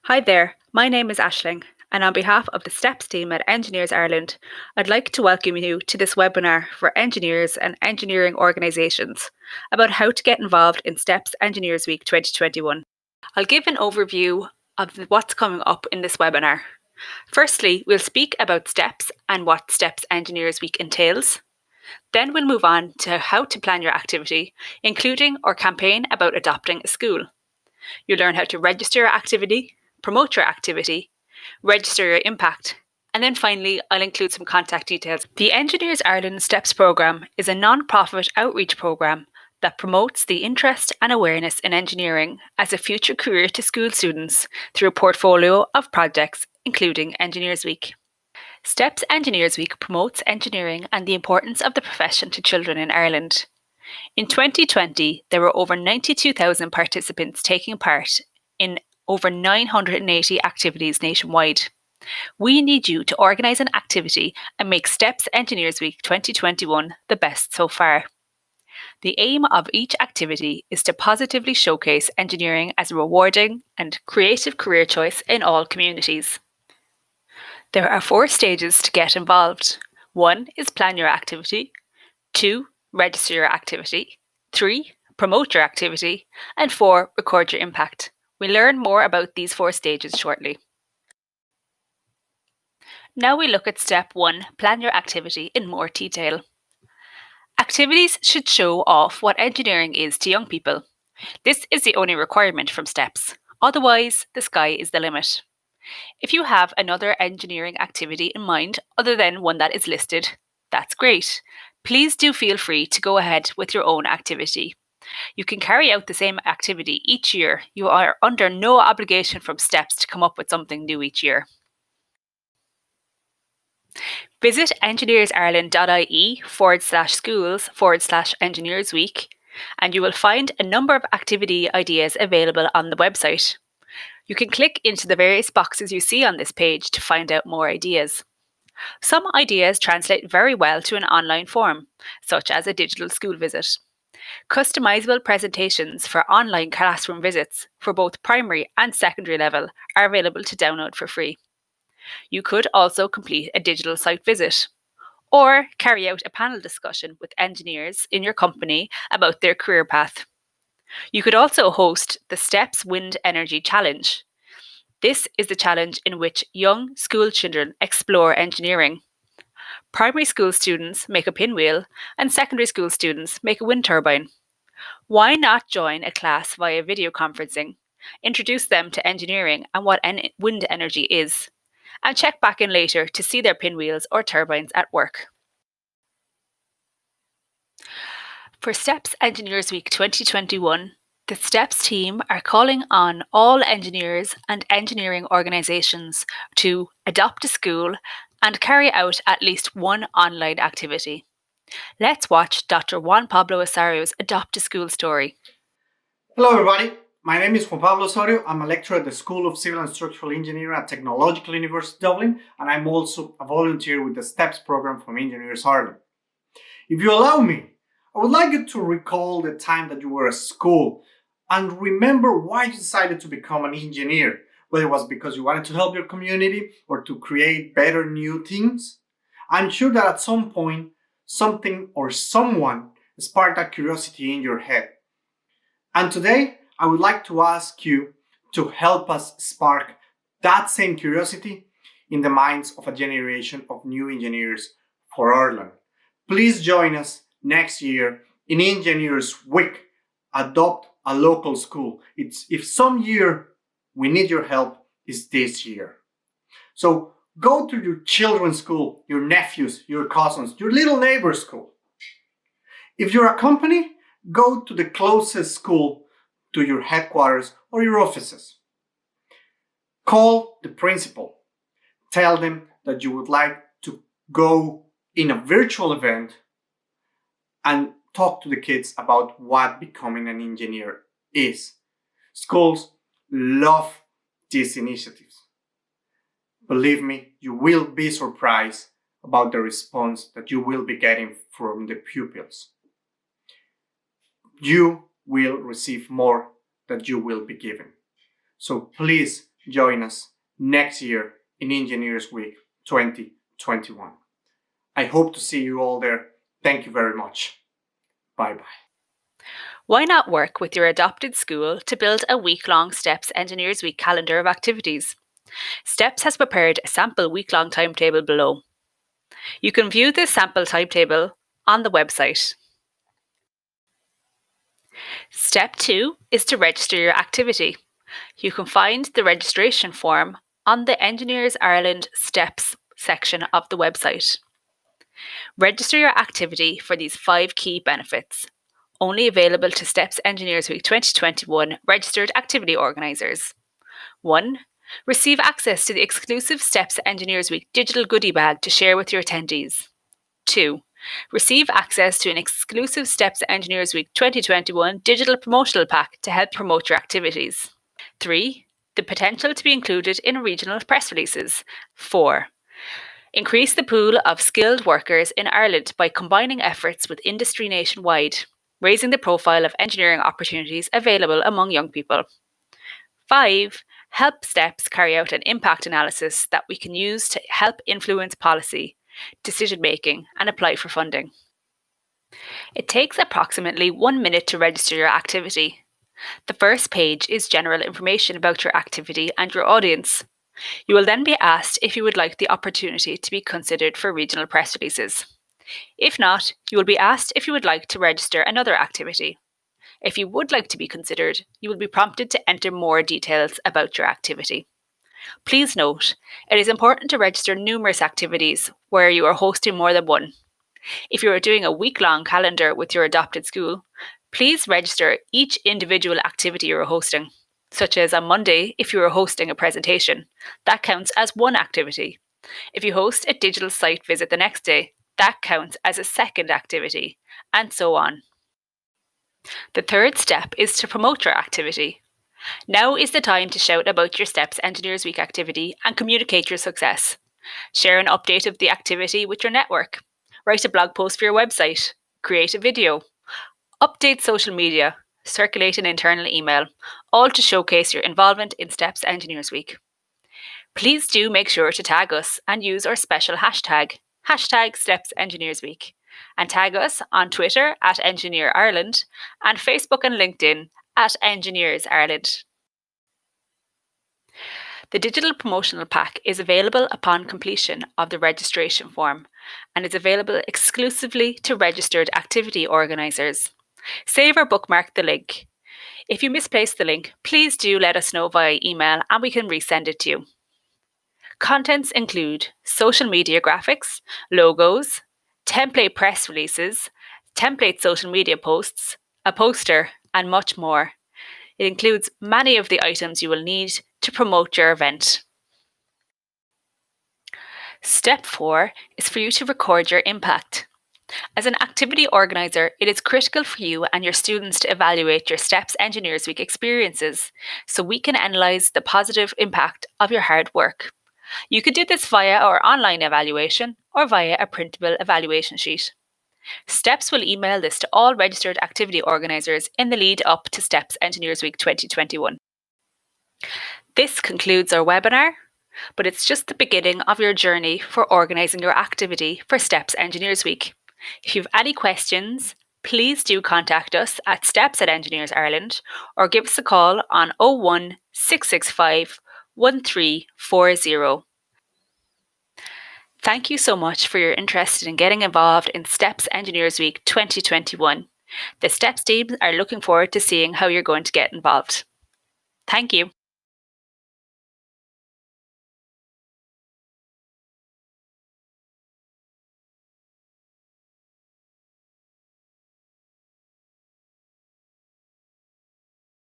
Hi there, my name is Aisling, and on behalf of the STEPS team at Engineers Ireland, I'd like to welcome you to this webinar for engineers and engineering organisations about how to get involved in STEPS Engineers Week 2021. I'll give an overview of what's coming up in this webinar. Firstly, we'll speak about STEPS and what STEPS Engineers Week entails. Then we'll move on to how to plan your activity, including our campaign about adopting a school. You'll learn how to register your activity, promote your activity, register your impact, and then finally, I'll include some contact details. The Engineers Ireland STEPS programme is a non-profit outreach programme that promotes the interest and awareness in engineering as a future career to school students through a portfolio of projects, including Engineers Week. STEPS Engineers Week promotes engineering and the importance of the profession to children in Ireland. In 2020, there were over 92,000 participants taking part in over 980 activities nationwide. We need you to organise an activity and make STEPS Engineers Week 2021 the best so far. The aim of each activity is to positively showcase engineering as a rewarding and creative career choice in all communities. There are 4 stages to get involved. 1 is plan your activity, 2, register your activity, 3, promote your activity, and 4, record your impact. We'll learn more about these 4 stages shortly. Now we look at step 1, plan your activity in more detail. Activities should show off what engineering is to young people. This is the only requirement from STEPS. Otherwise, the sky is the limit. If you have another engineering activity in mind other than one that is listed, that's great. Please do feel free to go ahead with your own activity. You can carry out the same activity each year. You are under no obligation from STEPS to come up with something new each year. Visit engineersireland.ie/schools/Engineers Week and you will find a number of activity ideas available on the website. You can click into the various boxes you see on this page to find out more ideas. Some ideas translate very well to an online form, such as a digital school visit. Customizable presentations for online classroom visits for both primary and secondary level are available to download for free. You could also complete a digital site visit or carry out a panel discussion with engineers in your company about their career path. You could also host the STEPS Wind Energy Challenge. This is the challenge in which young school children explore engineering. Primary school students make a pinwheel and secondary school students make a wind turbine. Why not join a class via video conferencing, introduce them to engineering and what wind energy is, and check back in later to see their pinwheels or turbines at work. For STEPS Engineers Week 2021, the STEPS team are calling on all engineers and engineering organisations to adopt a school and carry out at least one online activity. Let's watch Dr. Juan Pablo Osario's Adopt a School story. Hello everybody, my name is Juan Pablo Osorio. I'm a lecturer at the School of Civil and Structural Engineering at Technological University Dublin, and I'm also a volunteer with the STEPS program from Engineers Ireland. If you allow me, I would like you to recall the time that you were at school and remember why you decided to become an engineer, whether it was because you wanted to help your community or to create better new things. I'm sure that at some point, something or someone sparked that curiosity in your head. And today, I would like to ask you to help us spark that same curiosity in the minds of a generation of new engineers for Ireland. Please join us next year in Engineers Week. Adopt a local school. If some year we need your help, it's this year. So go to your children's school, your nephews, your cousins, your little neighbor's school. If you're a company, go to the closest school to your headquarters or your offices. Call the principal. Tell them that you would like to go in a virtual event and talk to the kids about what becoming an engineer is. Schools love these initiatives. Believe me, you will be surprised about the response that you will be getting from the pupils. You will receive more than you will be given. So please join us next year in Engineers Week 2021. I hope to see you all there. Thank you very much. Bye-bye. Why not work with your adopted school to build a week-long STEPS Engineers Week calendar of activities? STEPS has prepared a sample week-long timetable below. You can view this sample timetable on the website. Step 2 is to register your activity. You can find the registration form on the Engineers Ireland STEPS section of the website. Register your activity for these 5 key benefits, only available to STEPS Engineers Week 2021 registered activity organisers. 1. Receive access to the exclusive STEPS Engineers Week digital goodie bag to share with your attendees. 2. Receive access to an exclusive STEPS Engineers Week 2021 digital promotional pack to help promote your activities. 3. The potential to be included in regional press releases. 4. Increase the pool of skilled workers in Ireland by combining efforts with industry nationwide, raising the profile of engineering opportunities available among young people. 5. Help STEPS carry out an impact analysis that we can use to help influence policy, decision making, and apply for funding. It takes approximately 1 minute to register your activity. The first page is general information about your activity and your audience. You will then be asked if you would like the opportunity to be considered for regional press releases. If not, you will be asked if you would like to register another activity. If you would like to be considered, you will be prompted to enter more details about your activity. Please note, it is important to register numerous activities where you are hosting more than one. If you are doing a week-long calendar with your adopted school, please register each individual activity you are hosting, such as on Monday if you are hosting a presentation. That counts as one activity. If you host a digital site visit the next day, that counts as a second activity, and so on. The third step is to promote your activity. Now is the time to shout about your STEPS Engineers Week activity and communicate your success. Share an update of the activity with your network. Write a blog post for your website. Create a video. Update social media. Circulate an internal email, all to showcase your involvement in STEPS Engineers Week. Please do make sure to tag us and use our special hashtag STEPS Engineers Week, and tag us on Twitter at Engineer Ireland and Facebook and LinkedIn at Engineers Ireland. The digital promotional pack is available upon completion of the registration form and is available exclusively to registered activity organisers. Save or bookmark the link. If you misplace the link, please do let us know via email and we can resend it to you. Contents include social media graphics, logos, template press releases, template social media posts, a poster, and much more. It includes many of the items you will need to promote your event. Step 4 is for you to record your impact. As an activity organiser, it is critical for you and your students to evaluate your STEPS Engineers Week experiences so we can analyse the positive impact of your hard work. You could do this via our online evaluation or via a printable evaluation sheet. STEPS will email this to all registered activity organisers in the lead up to STEPS Engineers Week 2021. This concludes our webinar, but it's just the beginning of your journey for organising your activity for STEPS Engineers Week. If you have any questions, please do contact us at steps at Engineers Ireland or give us a call on 01 665 1340. Thank you so much for your interest in getting involved in STEPS Engineers Week 2021. The STEPS teams are looking forward to seeing how you're going to get involved. Thank you.